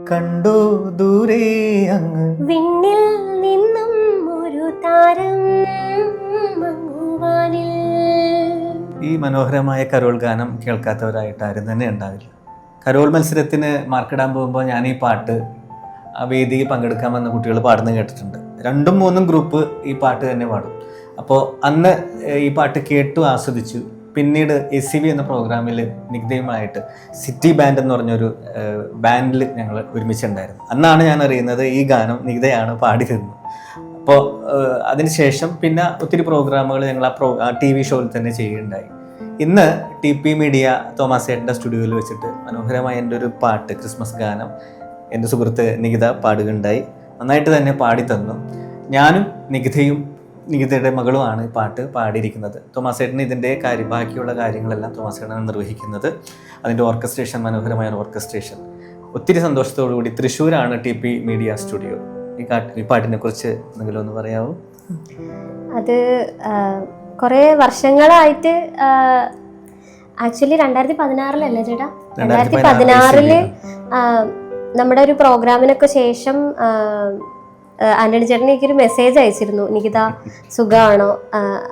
കണ്ടോ ദൂരെ അങ്ങ് വിണ്ണിൽ നിന്നും ഒരു താരം മങ്ങുവാനിൽ. ഈ മനോഹരമായ കരോൾ ഗാനം കേൾക്കാത്തവരായിട്ട് ആരും തന്നെ ഉണ്ടാവില്ല. കരോൾ മത്സരത്തിന് മാർക്കിടാൻ പോകുമ്പോൾ ഞാൻ ഈ പാട്ട് ആ വേദിയിൽ പങ്കെടുക്കാൻ വന്ന കുട്ടികൾ പാടുന്നത് കേട്ടിട്ടുണ്ട്. 2ഉം 3ഉം ഗ്രൂപ്പ് ഈ പാട്ട് തന്നെ പാടും. അപ്പോൾ അന്ന് ഈ പാട്ട് കേട്ടു ആസ്വദിച്ചു. പിന്നീട് SCV എന്ന പ്രോഗ്രാമിൽ നിഗ്ധയുമായിട്ട് സിറ്റി ബാൻഡ് എന്ന് പറഞ്ഞൊരു ബാൻഡിൽ ഞങ്ങൾ ഒരുമിച്ചുണ്ടായിരുന്നു. അന്നാണ് ഞാൻ അറിയുന്നത് ഈ ഗാനം നിഗ്ധയാണ് പാടി തരുന്നത്. അപ്പോൾ അതിനുശേഷം പിന്നെ ഒത്തിരി പ്രോഗ്രാമുകൾ ഞങ്ങൾ ആ TV ഷോയിൽ തന്നെ ചെയ്യുകയുണ്ടായി. ഇന്ന് TP മീഡിയ തോമസ് ചേട്ടൻ്റെ സ്റ്റുഡിയോയിൽ വെച്ചിട്ട് മനോഹരമായ എൻ്റെ ഒരു പാട്ട്, ക്രിസ്മസ് ഗാനം എൻ്റെ സുഹൃത്ത് നികിത പാടുകയുണ്ടായി. നന്നായിട്ട് തന്നെ പാടി തന്നു. ഞാനും നികിതയുടെ മകളുമാണ് ഈ പാട്ട് പാടിയിരിക്കുന്നത്. തോമസ് ചേട്ടന് ഇതിൻ്റെ ബാക്കിയുള്ള കാര്യങ്ങളെല്ലാം തോമസ് ചേട്ടനാണ് നിർവഹിക്കുന്നത്. അതിൻ്റെ ഓർക്കസ്ട്രേഷൻ, മനോഹരമായ ഓർക്കസ്ട്രേഷൻ. ഒത്തിരി സന്തോഷത്തോടുകൂടി തൃശ്ശൂരാണ് TP മീഡിയ സ്റ്റുഡിയോ. ഈ പാട്ടിനെ കുറിച്ച് എന്തെങ്കിലും ഒന്ന് പറയാമോ? അത് കുറേ വർഷങ്ങളായിട്ട്, ആക്ച്വലി 2016 ചേട്ടാ, 2016 നമ്മുടെ ഒരു പ്രോഗ്രാമിനൊക്കെ ശേഷം ആന്റണി ചേട്ടൻ എനിക്കൊരു മെസ്സേജ് അയച്ചിരുന്നു, നികിത സുഖമാണോ?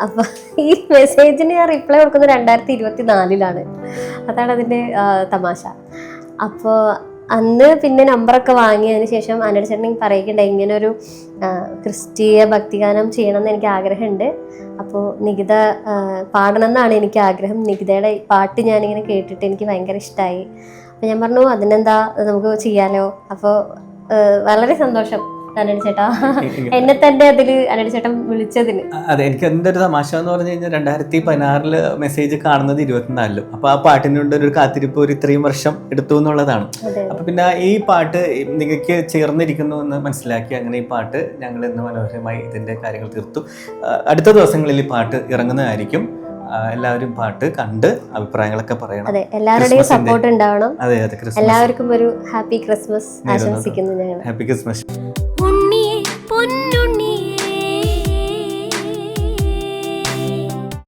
അപ്പൊ ഈ മെസ്സേജിന് ഞാൻ റിപ്ലൈ കൊടുക്കുന്നത് 2024 അതാണ് അതിന്റെ തമാശ. അപ്പോൾ അന്ന് പിന്നെ നമ്പറൊക്കെ വാങ്ങിയതിന് ശേഷം ആന്റണി ചേട്ടൻ പറയുകയുണ്ടായി, ഇങ്ങനെ ഒരു ക്രിസ്തീയ ഭക്തിഗാനം ചെയ്യണമെന്ന് എനിക്ക് ആഗ്രഹമുണ്ട്, അപ്പോൾ നികിത പാടണം എന്നാണ് എനിക്ക് ആഗ്രഹം. നികിതയുടെ പാട്ട് ഞാനിങ്ങനെ കേട്ടിട്ട് എനിക്ക് ഭയങ്കര ഇഷ്ടമായി. അപ്പം ഞാൻ പറഞ്ഞു അതിനെന്താ, നമുക്ക് ചെയ്യാലോ. അപ്പോൾ വളരെ സന്തോഷം ആന്റണി ചേട്ടാ, എന്നെ തന്നെ അതിൽ ആന്റണി ചേട്ടൻ വിളിച്ചതിന്. അതെ, എനിക്ക് എൻ്റെ ഒരു തമാശ എന്ന് പറഞ്ഞു കഴിഞ്ഞാൽ 2016 മെസ്സേജ് കാണുന്നത് 24. അപ്പോൾ ആ പാട്ടിനുണ്ട് ഒരു കാത്തിരിപ്പ്, ഒരു ഇത്രയും വർഷം എടുത്തു എന്നുള്ളതാണ്. അപ്പൊ പിന്നെ ഈ പാട്ട് നിങ്ങൾക്ക് ചേർന്നിരിക്കുന്നു എന്ന് മനസ്സിലാക്കി അങ്ങനെ ഈ പാട്ട് ഞങ്ങൾ ഇന്ന് മനോഹരമായി ഇതിന്റെ കാര്യങ്ങൾ തീർത്തു. അടുത്ത ദിവസങ്ങളിൽ ഈ പാട്ട് ഇറങ്ങുന്നതായിരിക്കും. എല്ലാവരും പാട്ട് കണ്ട് അഭിപ്രായങ്ങളൊക്കെ പറയണം. അതെ, എല്ലാവരുടെയും സപ്പോർട്ട് ഉണ്ടാവണം. അതെ, എല്ലാവർക്കും ഒരു ഹാപ്പി ക്രിസ്മസ് ആശംസിക്കുന്നു ഞങ്ങൾ. Happy Christmas. ഉണ്ണിയെ പൊന്നു